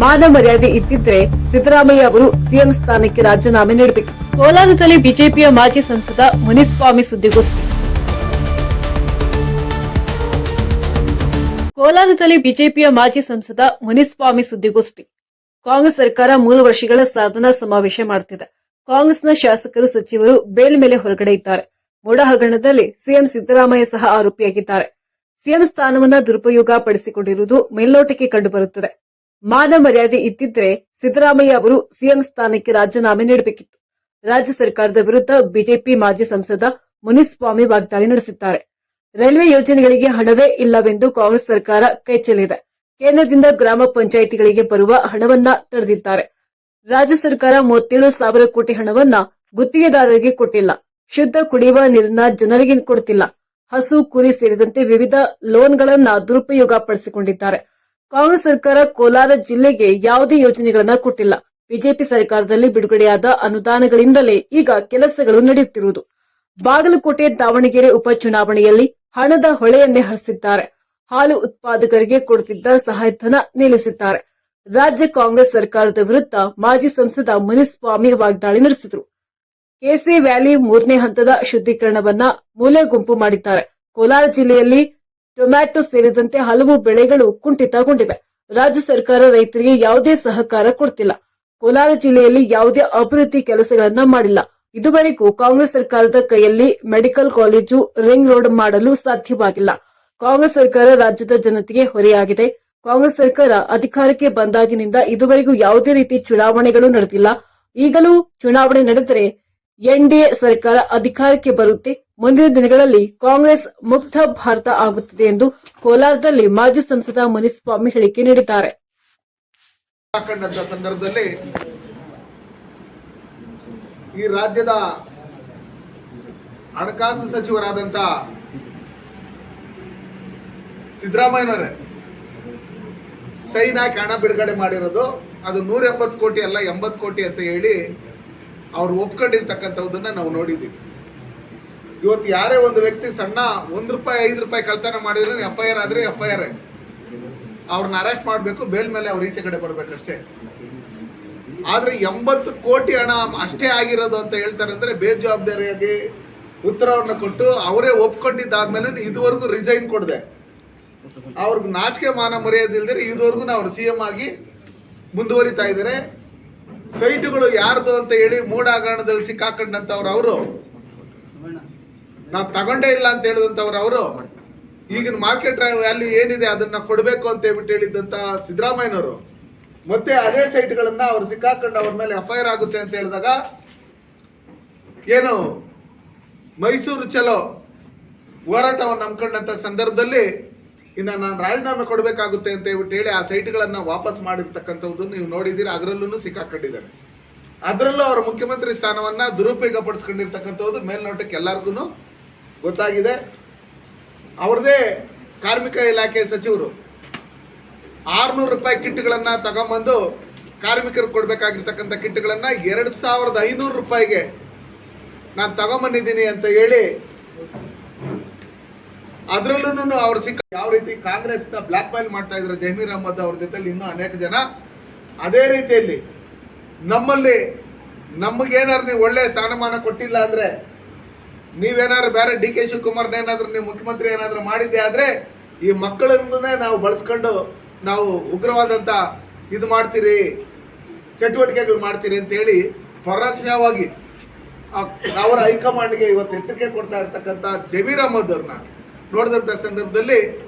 ಮಾನ ಮರ್ಯಾದೆ ಇದ್ದಿದ್ರೆ ಸಿದ್ದರಾಮಯ್ಯ ಅವರು ಸಿಎಂ ಸ್ಥಾನಕ್ಕೆ ರಾಜೀನಾಮೆ ನೀಡಬೇಕು. ಕೋಲಾರದಲ್ಲಿ ಬಿಜೆಪಿಯ ಮಾಜಿ ಸಂಸದ ಮುನಿಸ್ವಾಮಿ ಸುದ್ದಿಗೋಷ್ಠಿ. ಕೋಲಾರದಲ್ಲಿ ಬಿಜೆಪಿಯ ಮಾಜಿ ಸಂಸದ ಮುನಿಸ್ವಾಮಿ ಸುದ್ದಿಗೋಷ್ಠಿ. ಕಾಂಗ್ರೆಸ್ ಸರ್ಕಾರ 3 ವರ್ಷಗಳ ಸಾಧನಾ ಸಮಾವೇಶ ಮಾಡುತ್ತಿದೆ. ಕಾಂಗ್ರೆಸ್ನ ಶಾಸಕರು, ಸಚಿವರು ಬೇಲ್ ಮೇಲೆ ಹೊರಗಡೆ ಇದ್ದಾರೆ. ಮೋಡ ಹಗರಣದಲ್ಲಿ ಸಿಎಂ ಸಿದ್ದರಾಮಯ್ಯ ಸಹ ಆರೋಪಿಯಾಗಿದ್ದಾರೆ. ಸಿಎಂ ಸ್ಥಾನವನ್ನ ದುರುಪಯೋಗ ಪಡಿಸಿಕೊಂಡಿರುವುದು ಮೇಲ್ನೋಟಕ್ಕೆ ಕಂಡುಬರುತ್ತದೆ. ಮಾನ ಮರ್ಯಾದೆ ಇದ್ದಿದ್ರೆ ಸಿದ್ದರಾಮಯ್ಯ ಅವರು ಸಿಎಂ ಸ್ಥಾನಕ್ಕೆ ರಾಜೀನಾಮೆ ನೀಡಬೇಕಿತ್ತು. ರಾಜ್ಯ ಸರ್ಕಾರದ ವಿರುದ್ಧ ಬಿಜೆಪಿ ಮಾಜಿ ಸಂಸದ ಮುನಿಸ್ವಾಮಿ ವಾಗ್ದಾಳಿ ನಡೆಸಿದ್ದಾರೆ. ರೈಲ್ವೆ ಯೋಜನೆಗಳಿಗೆ ಹಣವೇ ಇಲ್ಲವೆಂದು ಕಾಂಗ್ರೆಸ್ ಸರ್ಕಾರ ಕೈಚೆಲ್ಲಿದೆ. ಕೇಂದ್ರದಿಂದ ಗ್ರಾಮ ಪಂಚಾಯಿತಿಗಳಿಗೆ ಬರುವ ಹಣವನ್ನ ತಡೆದಿದ್ದಾರೆ. ರಾಜ್ಯ ಸರ್ಕಾರ 37,000 ಕೋಟಿ ಹಣವನ್ನ ಗುತ್ತಿಗೆದಾರರಿಗೆ ಕೊಟ್ಟಿಲ್ಲ. ಶುದ್ಧ ಕುಡಿಯುವ ನೀರನ್ನ ಜನರಿಗೆ ಕೊಡುತ್ತಿಲ್ಲ. ಹಸು, ಕುರಿ ಸೇರಿದಂತೆ ವಿವಿಧ ಲೋನ್ಗಳನ್ನ ದುರುಪಯೋಗ ಪಡಿಸಿಕೊಂಡಿದ್ದಾರೆ. ಕಾಂಗ್ರೆಸ್ ಸರ್ಕಾರ ಕೋಲಾರ ಜಿಲ್ಲೆಗೆ ಯಾವುದೇ ಯೋಜನೆಗಳನ್ನ ಕೊಟ್ಟಿಲ್ಲ. ಬಿಜೆಪಿ ಸರ್ಕಾರದಲ್ಲಿ ಬಿಡುಗಡೆಯಾದ ಅನುದಾನಗಳಿಂದಲೇ ಈಗ ಕೆಲಸಗಳು ನಡೆಯುತ್ತಿರುವುದು. ಬಾಗಲಕೋಟೆ, ದಾವಣಗೆರೆ ಉಪಚುನಾವಣೆಯಲ್ಲಿ ಹಣದ ಹೊಳೆಯನ್ನೇ ಹರಿಸಿದ್ದಾರೆ. ಹಾಲು ಉತ್ಪಾದಕರಿಗೆ ಕೊಡುತ್ತಿದ್ದ ಸಹಾಯಧನ ನಿಲ್ಲಿಸಿದ್ದಾರೆ. ರಾಜ್ಯ ಕಾಂಗ್ರೆಸ್ ಸರ್ಕಾರದ ವಿರುದ್ಧ ಮಾಜಿ ಸಂಸದ ಮುನಿಸ್ವಾಮಿ ವಾಗ್ದಾಳಿ ನಡೆಸಿದರು. ಕೆಸಿ ವ್ಯಾಲಿ 3ನೇ ಹಂತದ ಶುದ್ದೀಕರಣವನ್ನ ಮೂಲೆ ಗುಂಪು ಮಾಡಿದ್ದಾರೆ. ಕೋಲಾರ ಜಿಲ್ಲೆಯಲ್ಲಿ ಟೊಮ್ಯಾಟೊ ಸೇರಿದಂತೆ ಹಲವು ಬೆಳೆಗಳು ಕುಂಠಿತಗೊಂಡಿವೆ. ರಾಜ್ಯ ಸರ್ಕಾರ ರೈತರಿಗೆ ಯಾವುದೇ ಸಹಕಾರ ಕೊಡುತ್ತಿಲ್ಲ. ಕೋಲಾರ ಜಿಲ್ಲೆಯಲ್ಲಿ ಯಾವುದೇ ಅಭಿವೃದ್ಧಿ ಕೆಲಸಗಳನ್ನ ಮಾಡಿಲ್ಲ. ಇದುವರೆಗೂ ಕಾಂಗ್ರೆಸ್ ಸರ್ಕಾರದ ಕೈಯಲ್ಲಿ ಮೆಡಿಕಲ್ ಕಾಲೇಜು, ರಿಂಗ್ ರೋಡ್ ಮಾಡಲು ಸಾಧ್ಯವಾಗಿಲ್ಲ. ಕಾಂಗ್ರೆಸ್ ಸರ್ಕಾರ ರಾಜ್ಯದ ಜನತೆಗೆ ಹೊರೆಯಾಗಿದೆ. ಕಾಂಗ್ರೆಸ್ ಸರ್ಕಾರ ಅಧಿಕಾರಕ್ಕೆ ಬಂದಾಗಿನಿಂದ ಇದುವರೆಗೂ ಯಾವುದೇ ರೀತಿ ಚುನಾವಣೆಗಳು ನಡೆದಿಲ್ಲ. ಈಗಲೂ ಚುನಾವಣೆ ನಡೆದರೆ ಎನ್ಡಿಎ ಸರ್ಕಾರ ಅಧಿಕಾರಕ್ಕೆ ಬರುತ್ತೆ. ಮುಂದಿನ ದಿನಗಳಲ್ಲಿ ಕಾಂಗ್ರೆಸ್ ಮುಕ್ತ ಭಾರತ ಆಗುತ್ತದೆ ಎಂದು ಕೋಲಾರದಲ್ಲಿ ಮಾಜಿ ಸಂಸದ ಮುನಿಸ್ವಾಮಿ ಹೇಳಿಕೆ ನೀಡಿದ್ದಾರೆ. ಸಂದರ್ಭದಲ್ಲಿ ಈ ರಾಜ್ಯದ ಹಣಕಾಸು ಸಚಿವರಾದಂತ ಸಿದ್ದರಾಮಯ್ಯನವರೇ ಸೈನ್ ಹಾಕಿ ಹಣ ಬಿಡುಗಡೆ ಮಾಡಿರೋದು ಅದು 180 ಕೋಟಿ ಅಲ್ಲ 80 ಕೋಟಿ ಅಂತ ಹೇಳಿ ಅವ್ರು ಒಪ್ಕೊಂಡಿರ್ತಕ್ಕಂಥದ್ದನ್ನ ನಾವು ನೋಡಿದ್ದೀವಿ. ಇವತ್ತು ಯಾರೇ ಒಂದು ವ್ಯಕ್ತಿ ಸಣ್ಣ ₹1, ₹5 ಕಳ್ತನ ಮಾಡಿದ್ರೆ FIR ಆದ್ರೆ FIR, ಅವ್ರನ್ನ ಅರೆಸ್ಟ್ ಮಾಡಬೇಕು, ಬೇಲ್ ಮೇಲೆ ಅವ್ರ ಈಚೆ ಕಡೆ ಬರ್ಬೇಕಷ್ಟೇ. ಆದ್ರೆ 80 ಕೋಟಿ ಹಣ ಅಷ್ಟೇ ಆಗಿರೋದು ಅಂತ ಹೇಳ್ತಾರೆ ಅಂದ್ರೆ ಬೇಜವಾಬ್ದಾರಿಯಾಗಿ ಉತ್ತರವನ್ನು ಕೊಟ್ಟು ಅವರೇ ಒಪ್ಕೊಂಡಿದ್ದಾದ್ಮೇಲೆ ಇದುವರೆಗೂ ರಿಸೈನ್ ಕೊಡದೆ ಅವ್ರಿಗೆ ನಾಚಿಕೆ ಮಾನ ಮರ್ಯಾದೆ ಇಲ್ದಿರೆ ಇದುವರೆಗೂ ಅವ್ರು ಸಿಎಂ ಆಗಿ ಮುಂದುವರಿತಾ ಇದ್ದಾರೆ. ಸೈಟುಗಳು ಯಾರ್ದು ಅಂತ ಹೇಳಿ ಮೂಢ ಹಗರಣದಲ್ಲಿ ಸಿಕ್ಕಾಕೊಂಡಂತವ್ರು ಅವರು, ನಾವು ತಗೊಂಡೇ ಇಲ್ಲ ಅಂತ ಹೇಳಿದಂತವ್ರು ಅವರು, ಈಗಿನ ಮಾರ್ಕೆಟ್ ವ್ಯಾಲ್ಯೂ ಏನಿದೆ ಅದನ್ನ ಕೊಡಬೇಕು ಅಂತ ಹೇಳ್ಬಿಟ್ಟು ಹೇಳಿದಂತ ಸಿದ್ದರಾಮಯ್ಯನವರು ಮತ್ತೆ ಅದೇ ಸೈಟ್ಗಳನ್ನ ಅವ್ರು ಸಿಕ್ಕಾಕೊಂಡು ಅವ್ರ ಮೇಲೆ FIR ಆಗುತ್ತೆ ಅಂತ ಹೇಳಿದಾಗ ಏನು ಮೈಸೂರು ಚಲೋ ಹೋರಾಟವನ್ನು ನಂಬ್ಕೊಂಡಂತ ಸಂದರ್ಭದಲ್ಲಿ ಇನ್ನ ನಾನು ರಾಜೀನಾಮೆ ಕೊಡಬೇಕಾಗುತ್ತೆ ಅಂತ ಹೇಳ್ಬಿಟ್ಟು ಹೇಳಿ ಆ ಸೈಟ್ಗಳನ್ನ ವಾಪಸ್ ಮಾಡಿರ್ತಕ್ಕಂಥದ್ದು ನೀವು ನೋಡಿದ್ದೀರಿ. ಅದರಲ್ಲೂ ಸಿಕ್ಕಾಕೊಂಡಿದ್ದಾರೆ. ಅದರಲ್ಲೂ ಅವರ ಮುಖ್ಯಮಂತ್ರಿ ಸ್ಥಾನವನ್ನ ದುರುಪಯೋಗ ಪಡಿಸ್ಕೊಂಡಿರ್ತಕ್ಕಂಥದ್ದು ಮೇಲ್ನೋಟಕ್ಕೆ ಎಲ್ಲರಿಗೂ ಗೊತ್ತಾಗಿದೆ. ಅವ್ರದೇ ಕಾರ್ಮಿಕ ಇಲಾಖೆ ಸಚಿವರು ₹600 ಕಿಟ್ಗಳನ್ನ ತಗೊಂಬಂದು ಕಾರ್ಮಿಕರಿಗೆ ಕೊಡ್ಬೇಕಾಗಿರ್ತಕ್ಕಂಥ ಕಿಟ್ಗಳನ್ನ ₹2,500 ನಾನು ತಗೊಂಬಂದಿದ್ದೀನಿ ಅಂತ ಹೇಳಿ ಅದರಲ್ಲೂ ಅವ್ರು ಯಾವ ರೀತಿ ಕಾಂಗ್ರೆಸ್ ಬ್ಲಾಕ್ ಮೇಲ್ ಮಾಡ್ತಾ ಇದ್ರು ಜಮೀರ್ ಅಹಮದ್ ಅವ್ರ ಜೊತೆಲಿ ಇನ್ನೂ ಅನೇಕ ಜನ. ಅದೇ ರೀತಿಯಲ್ಲಿ ನಮಗೇನಾದ್ರು ನೀವು ಒಳ್ಳೆ ಸ್ಥಾನಮಾನ ಕೊಟ್ಟಿಲ್ಲ ಅಂದ್ರೆ, ನೀವೇನಾದ್ರು ಬೇರೆ DK ಶಿವಕುಮಾರ್ನ ಏನಾದ್ರು ನೀವು ಮುಖ್ಯಮಂತ್ರಿ ಏನಾದ್ರು ಮಾಡಿದ್ದೆ ಆದ್ರೆ ಈ ಮಕ್ಕಳನ್ನೇ ನಾವು ಬಳಸ್ಕೊಂಡು ನಾವು ಉಗ್ರವಾದಂತ ಇದು ಮಾಡ್ತೀರಿ, ಚಟುವಟಿಕೆಗಳು ಮಾಡ್ತೀರಿ ಅಂತ ಹೇಳಿ ಪರೋಕ್ಷವಾಗಿ ಅವರ ಹೈಕಮಾಂಡ್ಗೆ ಇವತ್ತು ಎಚ್ಚರಿಕೆ ಕೊಡ್ತಾ ಇರ್ತಕ್ಕಂಥ ಜಮೀರ್ ಅಹಮದ್ ಅವ್ರನ್ನ ನೋಡಿದಂಥ ಸಂದರ್ಭದಲ್ಲಿ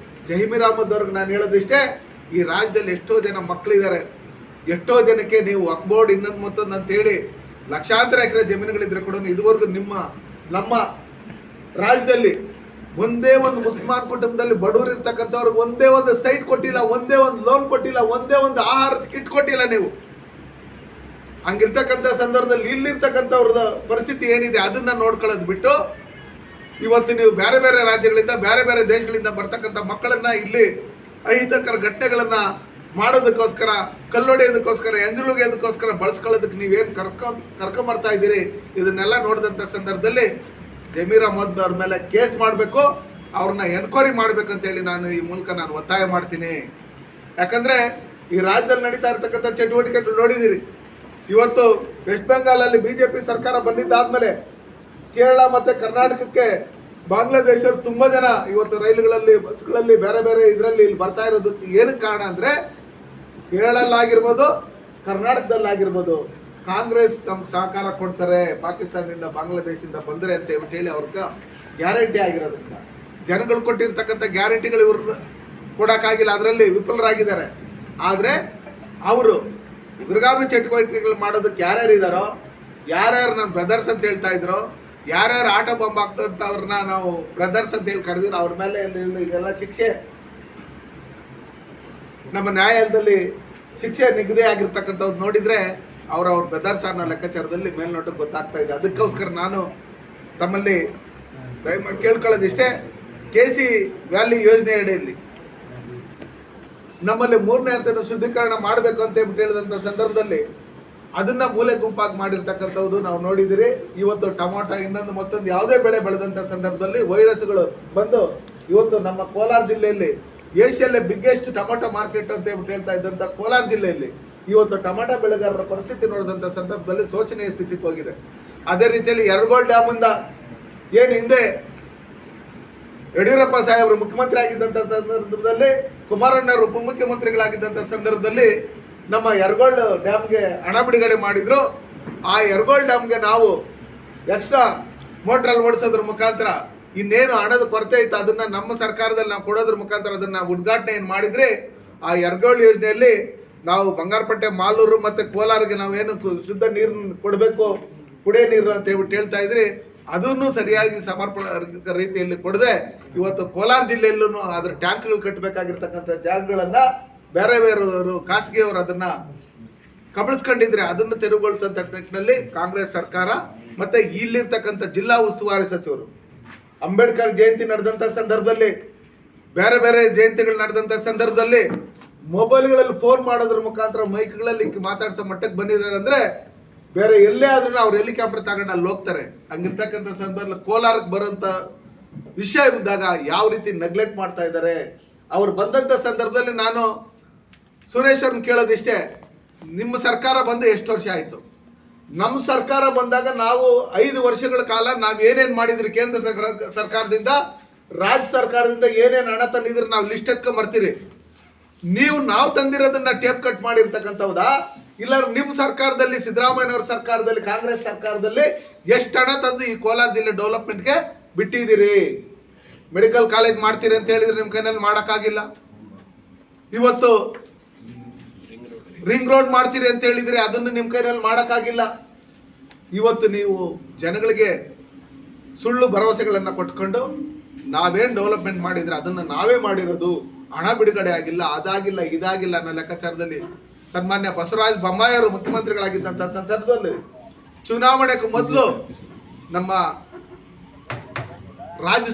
ಜಮೀರ್ ಅಹಮದ್ ಅವ್ರಿಗೆ ನಾನು ಹೇಳೋದಿಷ್ಟೇ, ಈ ರಾಜ್ಯದಲ್ಲಿ ಎಷ್ಟೋ ಜನ ಮಕ್ಕಳಿದ್ದಾರೆ, ಎಷ್ಟೋ ಜನಕ್ಕೆ ನೀವು ಅಕ್ಬೋರ್ಡ್ ಇನ್ನೊಂದು ಮತ್ತೊಂದು ಅಂತ ಹೇಳಿ ಲಕ್ಷಾಂತರ ಎಕರೆ ಜಮೀನುಗಳಿದ್ರೆ ಕೂಡ ಇದುವರೆಗೂ ನಮ್ಮ ರಾಜ್ಯದಲ್ಲಿ ಒಂದೇ ಒಂದು ಮುಸ್ಲಿಮಾನ್ ಕುಟುಂಬದಲ್ಲಿ ಬಡವರು ಇರ್ತಕ್ಕಂಥವ್ರಿಗೆ ಒಂದೇ ಒಂದು ಸೈಟ್ ಕೊಟ್ಟಿಲ್ಲ, ಒಂದೇ ಒಂದು ಲೋನ್ ಕೊಟ್ಟಿಲ್ಲ, ಒಂದೇ ಒಂದು ಆಹಾರದ ಕಿಟ್ ಕೊಟ್ಟಿಲ್ಲ. ನೀವು ಹಂಗಿರ್ತಕ್ಕಂಥ ಸಂದರ್ಭದಲ್ಲಿ ಇಲ್ಲಿರ್ತಕ್ಕಂಥವ್ರದ ಪರಿಸ್ಥಿತಿ ಏನಿದೆ ಅದನ್ನ ನೋಡ್ಕೊಳ್ಳೋದು ಬಿಟ್ಟು ಇವತ್ತು ನೀವು ಬೇರೆ ಬೇರೆ ರಾಜ್ಯಗಳಿಂದ ಬೇರೆ ಬೇರೆ ದೇಶಗಳಿಂದ ಬರ್ತಕ್ಕಂಥ ಮಕ್ಕಳನ್ನ ಇಲ್ಲಿ ಅಹಿತಕರ ಘಟನೆಗಳನ್ನ ಮಾಡೋದಕ್ಕೋಸ್ಕರ, ಕಲ್ಲೊಡೆಯೋದಕ್ಕೋಸ್ಕರ, ಎಂಜಲುಗೆಯೋದಕ್ಕೋಸ್ಕರ ಬಳಸ್ಕೊಳ್ಳೋದಕ್ಕೆ ನೀವೇನು ಕರ್ಕೊಂಬರ್ತಾ ಇದ್ದೀರಿ. ಇದನ್ನೆಲ್ಲ ನೋಡಿದಂಥ ಸಂದರ್ಭದಲ್ಲಿ ಜಮೀರ್ ಅಹಮದ್ ಅವ್ರ ಮೇಲೆ ಕೇಸ್ ಮಾಡಬೇಕು, ಅವ್ರನ್ನ ಎನ್ಕ್ವೈರಿ ಮಾಡ್ಬೇಕಂತೇಳಿ ನಾನು ಈ ಮೂಲಕ ಒತ್ತಾಯ ಮಾಡ್ತೀನಿ. ಯಾಕಂದ್ರೆ ಈ ರಾಜ್ಯದಲ್ಲಿ ನಡೀತಾ ಇರ್ತಕ್ಕಂಥ ಚಟುವಟಿಕೆಗಳು ನೋಡಿದಿರಿ. ಇವತ್ತು ವೆಸ್ಟ್ ಬೆಂಗಾಲಲ್ಲಿ ಬಿಜೆಪಿ ಸರ್ಕಾರ ಬಂದಿದ್ದಾದ್ಮೇಲೆ ಕೇರಳ ಮತ್ತೆ ಕರ್ನಾಟಕಕ್ಕೆ ಬಾಂಗ್ಲಾದೇಶರು ತುಂಬಾ ಜನ ಇವತ್ತು ರೈಲುಗಳಲ್ಲಿ, ಬಸ್ಗಳಲ್ಲಿ, ಬೇರೆ ಬೇರೆ ಇದರಲ್ಲಿ ಇಲ್ಲಿ ಬರ್ತಾ ಇರೋದಕ್ಕೆ ಏನಕ್ಕೆ ಕಾರಣ ಅಂದ್ರೆ, ಕೇರಳಲ್ಲಾಗಿರ್ಬೋದು, ಕರ್ನಾಟಕದಲ್ಲಾಗಿರ್ಬೋದು, ಕಾಂಗ್ರೆಸ್ ನಮ್ಗೆ ಸಹಕಾರ ಕೊಡ್ತಾರೆ ಪಾಕಿಸ್ತಾನದಿಂದ, ಬಾಂಗ್ಲಾದೇಶದಿಂದ ಬಂದರೆ ಅಂತ ಹೇಳಿ ಅವ್ರಿಗೆ ಗ್ಯಾರಂಟಿ ಆಗಿರೋದ್ರಿಂದ ಜನಗಳು ಕೊಟ್ಟಿರ್ತಕ್ಕಂಥ ಗ್ಯಾರಂಟಿಗಳು ಇವ್ರು ಕೊಡೋಕ್ಕಾಗಿಲ್ಲ, ಅದರಲ್ಲಿ ವಿಫಲರಾಗಿದ್ದಾರೆ. ಆದರೆ ಅವರು ಉಗ್ರಗಾಮಿ ಚಟುವಟಿಕೆಗಳು ಮಾಡೋದಕ್ಕೆ ಯಾರ್ಯಾರು ಇದ್ದಾರೋ, ಯಾರ್ಯಾರು ನನ್ನ ಬ್ರದರ್ಸ್ ಅಂತ ಹೇಳ್ತಾ ಇದ್ರು, ಯಾರ್ಯಾರು ಆಟ ಬಾಂಬ್ ಆಗ್ತಂಥವ್ರನ್ನ ನಾವು ಬ್ರದರ್ಸ್ ಅಂತ ಹೇಳಿ ಕರೆದಿದ್ರು, ಅವ್ರ ಮೇಲೆ ಇದೆಲ್ಲ ಶಿಕ್ಷೆ ನಮ್ಮ ನ್ಯಾಯಾಲಯದಲ್ಲಿ ಶಿಕ್ಷೆ ನಿಗದಿ ಆಗಿರ್ತಕ್ಕಂಥದ್ದು ನೋಡಿದರೆ ಅವ್ರ ಬ್ರದರ್ಸ್ ಅನ್ನೋ ಲೆಕ್ಕಾಚಾರದಲ್ಲಿ ಮೇಲ್ನೋಟಕ್ಕೆ ಗೊತ್ತಾಗ್ತಾ ಇದೆ. ಅದಕ್ಕೋಸ್ಕರ ನಾನು ತಮ್ಮಲ್ಲಿ ಕೇಳ್ಕೊಳ್ಳೋದಿಷ್ಟೇ, KC ವ್ಯಾಲಿ ಯೋಜನೆ ಅಡಿಯಲ್ಲಿ ನಮ್ಮಲ್ಲಿ 3ನೇ ಹಂತದ ಶುದ್ಧೀಕರಣ ಮಾಡಬೇಕು ಅಂತ ಹೇಳಿದಂಥ ಸಂದರ್ಭದಲ್ಲಿ ಅದನ್ನ ಮೂಲೆ ಗುಂಪಾಗಿ ಮಾಡಿರ್ತಕ್ಕಂಥದ್ದು ನಾವು ನೋಡಿದಿರಿ. ಇವತ್ತು ಟೊಮೊಟೊ ಇನ್ನೊಂದು ಮತ್ತೊಂದು ಯಾವುದೇ ಬೆಳೆ ಬೆಳೆದಂಥ ಸಂದರ್ಭದಲ್ಲಿ ವೈರಸ್ಗಳು ಬಂದು ಇವತ್ತು ನಮ್ಮ ಕೋಲಾರ ಜಿಲ್ಲೆಯಲ್ಲಿ ಏಷ್ಯಲ್ಲೇ ಬಿಗ್ಗೆಸ್ಟ್ ಟೊಮೊಟೊ ಮಾರ್ಕೆಟ್ ಅಂತ ಹೇಳ್ತಾ ಇದ್ದಂಥ ಕೋಲಾರ ಜಿಲ್ಲೆಯಲ್ಲಿ ಇವತ್ತು ಟೊಮೊಟೊ ಬೆಳೆಗಾರರ ಪರಿಸ್ಥಿತಿ ನೋಡಿದಂಥ ಸಂದರ್ಭದಲ್ಲಿ ಶೋಚನೀಯ ಸ್ಥಿತಿಗೆ ಹೋಗಿದೆ. ಅದೇ ರೀತಿಯಲ್ಲಿ ಯರಗೋಳ್ ಡ್ಯಾಮಿಂದ ಏನು ಹಿಂದೆ ಯಡಿಯೂರಪ್ಪ ಸಾಹೇಬರು ಮುಖ್ಯಮಂತ್ರಿ ಆಗಿದ್ದಂಥ ಸಂದರ್ಭದಲ್ಲಿ, ಕುಮಾರಣ್ಣವರು ಉಪಮುಖ್ಯಮಂತ್ರಿಗಳಾಗಿದ್ದಂಥ ಸಂದರ್ಭದಲ್ಲಿ ನಮ್ಮ ಯರಗೋಳ್ ಡ್ಯಾಮ್ಗೆ ಹಣ ಬಿಡುಗಡೆ ಮಾಡಿದ್ರು. ಆ ಯರಗೋಳ್ ಡ್ಯಾಮ್ಗೆ ನಾವು ಎಕ್ಸ್ಟ್ರಾ ಮೋಟ್ರಲ್ಲಿ ಓಡಿಸೋದ್ರ ಮುಖಾಂತರ ಇನ್ನೇನು ಹಣದ ಕೊರತೆ ಇತ್ತು ಅದನ್ನ ನಮ್ಮ ಸರ್ಕಾರದಲ್ಲಿ ನಾವು ಕೊಡೋದ್ರ ಮುಖಾಂತರ ಅದನ್ನ ಉದ್ಘಾಟನೆ ಏನು ಮಾಡಿದ್ರೆ, ಆ ಯರಗೋಳ್ ಯೋಜನೆಯಲ್ಲಿ ನಾವು ಬಂಗಾರಪೇಟೆ, ಮಾಲೂರು ಮತ್ತೆ ಕೋಲಾರಿಗೆ ನಾವೇನು ಶುದ್ಧ ನೀರು ಕೊಡಬೇಕು, ಕುಡಿಯೋ ನೀರು ಅಂತ ಹೇಳ್ತಾ ಇದ್ರಿ, ಅದನ್ನು ಸರಿಯಾಗಿ ಸಮರ್ಪಕ ರೀತಿಯಲ್ಲಿ ಕೊಡದೆ ಇವತ್ತು ಕೋಲಾರ ಜಿಲ್ಲೆಯಲ್ಲೂ ಅದರ ಟ್ಯಾಂಕ್ಗಳು ಕಟ್ಟಬೇಕಾಗಿರ್ತಕ್ಕಂಥ ಜಾಗಗಳನ್ನ ಬೇರೆ ಬೇರೆಯವರು, ಖಾಸಗಿಯವರು ಅದನ್ನ ಕಬಳಿಸ್ಕೊಂಡಿದ್ರೆ ಅದನ್ನು ತೆರವುಗೊಳಿಸೋಂಥ ನಿಟ್ಟಿನಲ್ಲಿ ಕಾಂಗ್ರೆಸ್ ಸರ್ಕಾರ ಮತ್ತೆ ಇಲ್ಲಿರ್ತಕ್ಕಂಥ ಜಿಲ್ಲಾ ಉಸ್ತುವಾರಿ ಸಚಿವರು ಅಂಬೇಡ್ಕರ್ ಜಯಂತಿ ನಡೆದಂಥ ಸಂದರ್ಭದಲ್ಲಿ, ಬೇರೆ ಬೇರೆ ಜಯಂತಿಗಳು ನಡೆದಂಥ ಸಂದರ್ಭದಲ್ಲಿ ಮೊಬೈಲ್ಗಳಲ್ಲಿ ಫೋನ್ ಮಾಡೋದ್ರ ಮುಖಾಂತರ ಮೈಕ್ಗಳಲ್ಲಿ ಮಾತಾಡ್ಸೋ ಮಟ್ಟಕ್ಕೆ ಬಂದಿದ್ದಾರೆ ಅಂದ್ರೆ, ಬೇರೆ ಎಲ್ಲೇ ಆದ್ರೂ ಅವ್ರು ಹೆಲಿಕಾಪ್ಟರ್ ತಗೊಂಡು ಅಲ್ಲಿ ಹೋಗ್ತಾರೆ. ಹಂಗಿರ್ತಕ್ಕಂಥ ಸಂದರ್ಭದಲ್ಲಿ ಕೋಲಾರಕ್ಕೆ ಬರೋಂಥ ವಿಷಯ ಇದ್ದಾಗ ಯಾವ ರೀತಿ ನೆಗ್ಲೆಕ್ಟ್ ಮಾಡ್ತಾ ಇದ್ದಾರೆ. ಅವ್ರು ಬಂದಂಥ ಸಂದರ್ಭದಲ್ಲಿ ನಾನು ಸುರೇಶ್ ಅವ್ರನ್ನ ಕೇಳೋದಿಷ್ಟೇ, ನಿಮ್ಮ ಸರ್ಕಾರ ಬಂದು ಎಷ್ಟು ವರ್ಷ ಆಯಿತು? ನಮ್ಮ ಸರ್ಕಾರ ಬಂದಾಗ ನಾವು 5 ವರ್ಷಗಳ ಕಾಲ ನಾವು ಏನೇನು ಮಾಡಿದ್ರಿ ಕೇಂದ್ರ ಸರ್ಕಾರದಿಂದ, ರಾಜ್ಯ ಸರ್ಕಾರದಿಂದ ಏನೇನು ಹಣ ತಂದಿದ್ರೆ ನಾವು ಲಿಸ್ಟ್ ಎತ್ಕೊಂಡ್ ಬರ್ತೀರಿ. ನಾವು ತಂದಿರೋದನ್ನ ಟೇಪ್ ಕಟ್ ಮಾಡಿರ್ತಕ್ಕಂಥವ್ದಾ, ಇಲ್ಲ ನಿಮ್ಮ ಸರ್ಕಾರದಲ್ಲಿ, ಸಿದ್ದರಾಮಯ್ಯನವ್ರ ಸರ್ಕಾರದಲ್ಲಿ, ಕಾಂಗ್ರೆಸ್ ಸರ್ಕಾರದಲ್ಲಿ ಎಷ್ಟು ಹಣ ತಂದು ಈ ಕೋಲಾರ ಜಿಲ್ಲೆ ಡೆವಲಪ್ಮೆಂಟ್ಗೆ ಬಿಟ್ಟಿದ್ದೀರಿ? ಮೆಡಿಕಲ್ ಕಾಲೇಜ್ ಮಾಡ್ತೀರಿ ಅಂತ ಹೇಳಿದ್ರೆ ನಿಮ್ಮ ಕೈನಲ್ಲಿ ಮಾಡೋಕ್ಕಾಗಿಲ್ಲ. ಇವತ್ತು ರಿಂಗ್ ರೋಡ್ ಮಾಡ್ತೀರಿ ಅಂತ ಹೇಳಿದ್ರೆ ಅದನ್ನು ನಿಮ್ಮ ಕೈನಲ್ಲಿ ಮಾಡೋಕ್ಕಾಗಿಲ್ಲ. ಇವತ್ತು ನೀವು ಜನಗಳಿಗೆ ಸುಳ್ಳು ಭರವಸೆಗಳನ್ನು ಕೊಟ್ಕೊಂಡು ನಾವೇನು ಡೆವಲಪ್ಮೆಂಟ್ ಮಾಡಿದ್ರೆ ಅದನ್ನು ನಾವೇ ಮಾಡಿರೋದು, ಹಣ ಬಿಡುಗಡೆ ಆಗಿಲ್ಲ, ಅದಾಗಿಲ್ಲ, ಇದಾಗಿಲ್ಲ ಅನ್ನೋ ಲೆಕ್ಕಾಚಾರದಲ್ಲಿ ಸನ್ಮಾನ್ಯ ಬಸವರಾಜ ಬೊಮ್ಮಾಯಿಯವರು ಮುಖ್ಯಮಂತ್ರಿಗಳಾಗಿದ್ದಂಥ ಸಂದರ್ಭದಲ್ಲಿ ಚುನಾವಣೆಗೂ ಮೊದಲು ನಮ್ಮ ರಾಜ್ಯ